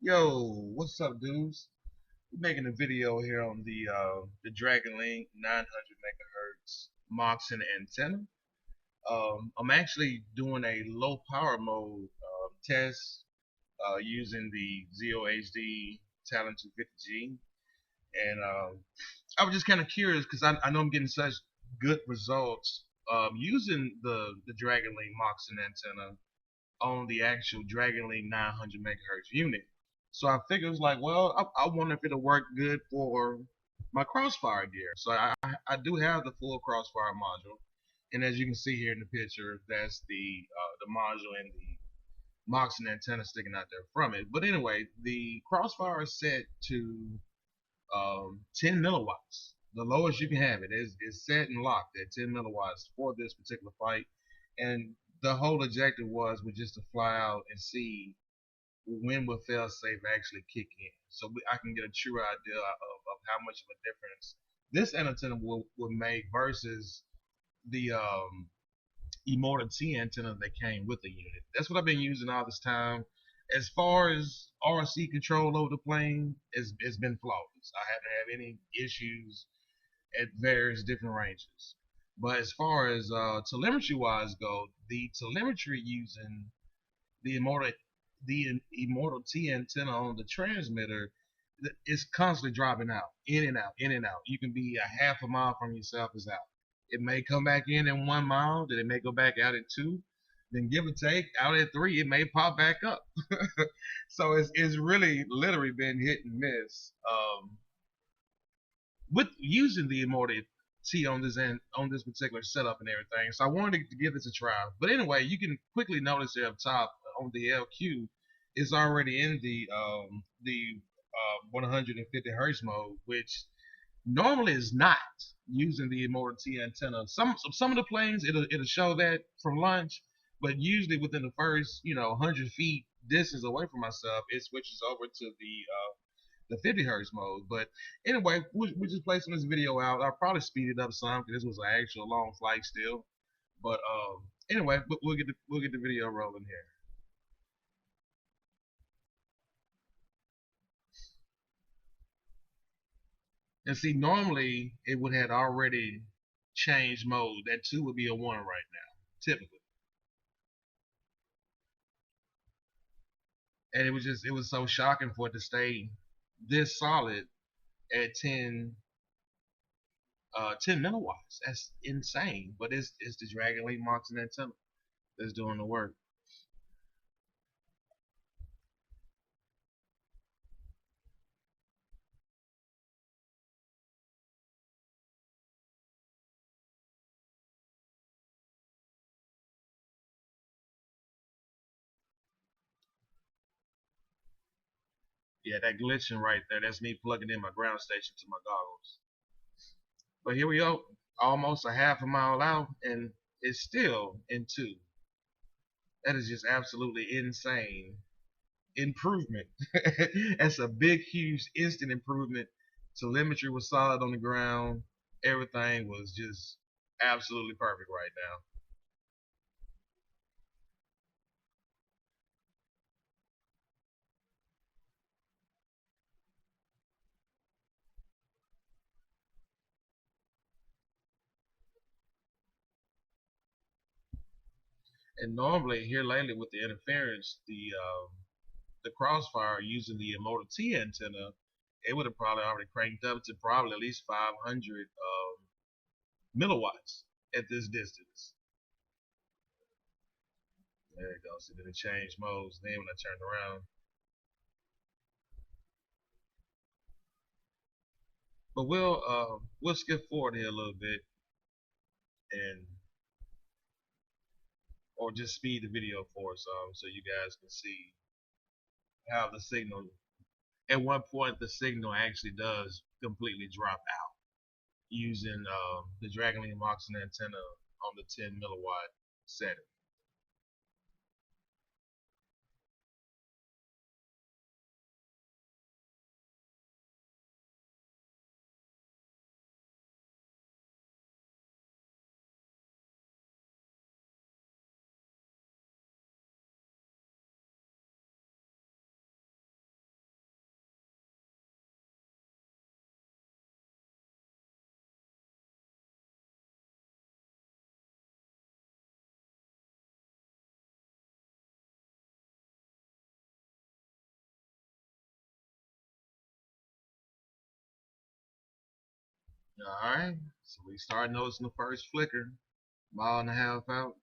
Yo, what's up, dudes? We're making a video here on the Dragonlink 900 megahertz Moxon antenna. I'm actually doing a low power mode test using the ZOHD Talent 250G, and I was just kind of curious because I know I'm getting such good results using the Dragonlink Moxon antenna on the actual Dragonlink 900 megahertz unit. So I figured it was like, well, I wonder if it'll work good for my Crossfire gear. So I do have the full Crossfire module, and as you can see here in the picture, that's the module and the Moxon antenna sticking out there from it. But anyway, the Crossfire is set to 10 milliwatts. The lowest you can have it is set and locked at 10 milliwatts for this particular fight. And the whole objective was just to fly out and see when will fail-safe actually kick in, so I can get a true idea of how much of a difference this antenna will make versus the Immortal T antenna that came with the unit. That's what I've been using all this time. As far as RC control over the plane, it's been flawless. I haven't had any issues at various different ranges. But as far as telemetry wise go, the telemetry using the Immortal T antenna on the transmitter is constantly dropping out, in and out, in and out. You can be a half a mile from yourself is out. It may come back in 1 mile, then it may go back out at 2, then give or take out at 3, it may pop back up. So it's really literally been hit and miss. With using the Immortal T on this particular setup and everything. So I wanted to give this a try. But anyway, you can quickly notice there up top on the LQ, it's already in the 150 hertz mode, which normally is not using the Immortal T antenna. Some of the planes it'll show that from launch, but usually within the first 100 feet distance away from myself, it switches over to the 50 hertz mode. But anyway, we're just placing this video out. I'll probably speed it up some because this was an actual long flight still. But anyway, we'll get the video rolling here. And see, normally it would have already changed mode. That 2 would be a 1 right now, typically. And it was so shocking for it to stay this solid at 10 milliwatts. That's insane. But it's the Dragonlink Moxon antenna that's doing the work. Yeah, that glitching right there, that's me plugging in my ground station to my goggles. But here we go, almost a half a mile out, and it's still in 2. That is just absolutely insane improvement. That's a big, huge, instant improvement. Telemetry was solid on the ground. Everything was just absolutely perfect right now. And normally here lately with the interference, the Crossfire using the Immortal T antenna, it would have probably already cranked up to probably at least 500 milliwatts at this distance. There it goes. So then it changed modes. Then when I turned around, but we'll skip forward here a little bit and or just speed the video for us so you guys can see how the signal. At one point, the signal actually does completely drop out using the Dragonlink Moxon antenna on the 10 milliwatt setting. Alright, so we start noticing the first flicker, mile and a half out.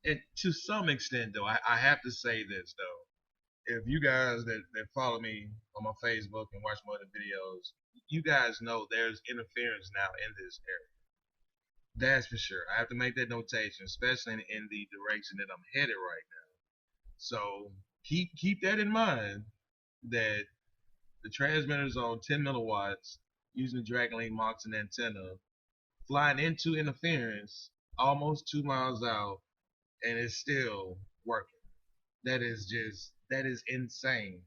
And to some extent, though, I have to say this, though. If you guys that follow me on my Facebook and watch my other videos, you guys know there's interference now in this area. That's for sure. I have to make that notation, especially in the direction that I'm headed right now. So keep that in mind that the transmitter's on 10 milliwatts using the Dragonlink Moxon antenna, flying into interference almost 2 miles out, and it's still working. That is insane.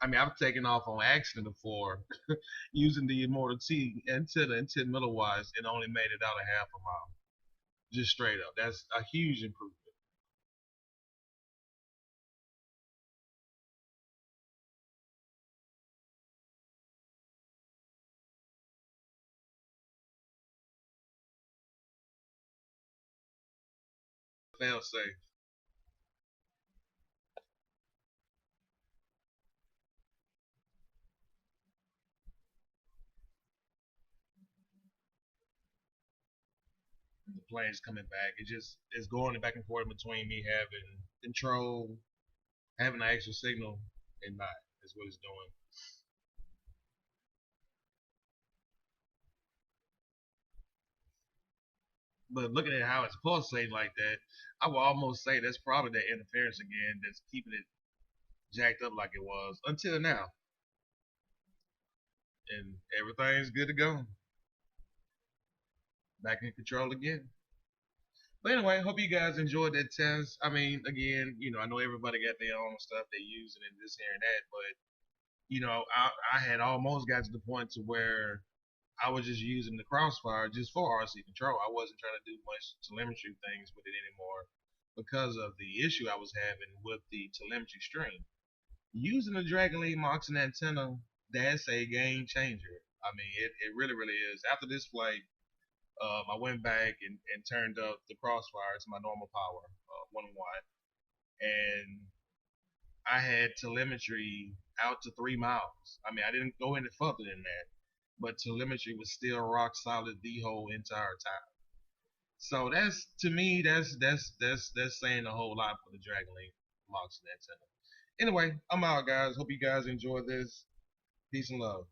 I mean, I've taken off on accident before using the Immortal T antenna and 10 milliwatts and only made it out a half a mile. Just straight up. That's a huge improvement. Fail safe. The plane's coming back. It just is going back and forth between me having control, having an extra signal, and not. Is what it's doing. But looking at how it's pulsating like that, I will almost say that's probably the interference again that's keeping it jacked up like it was until now. And everything's good to go. Back in control again. But anyway, hope you guys enjoyed that test. I mean, again, I know everybody got their own stuff they're using and this here and that, but I had almost got to the point to where I was just using the Crossfire just for RC control. I wasn't trying to do much telemetry things with it anymore because of the issue I was having with the telemetry stream. Using the Dragonlink Moxon antenna, that's a game changer. I mean, it really, really is. After this flight, I went back and turned up the Crossfire to my normal power, 1 watt, and I had telemetry out to 3 miles. I mean, I didn't go any further than that, but telemetry was still rock solid the whole entire time. So that's to me, that's saying a whole lot for the Dragonlink Moxon antenna. Anyway, I'm out, guys. Hope you guys enjoyed this. Peace and love.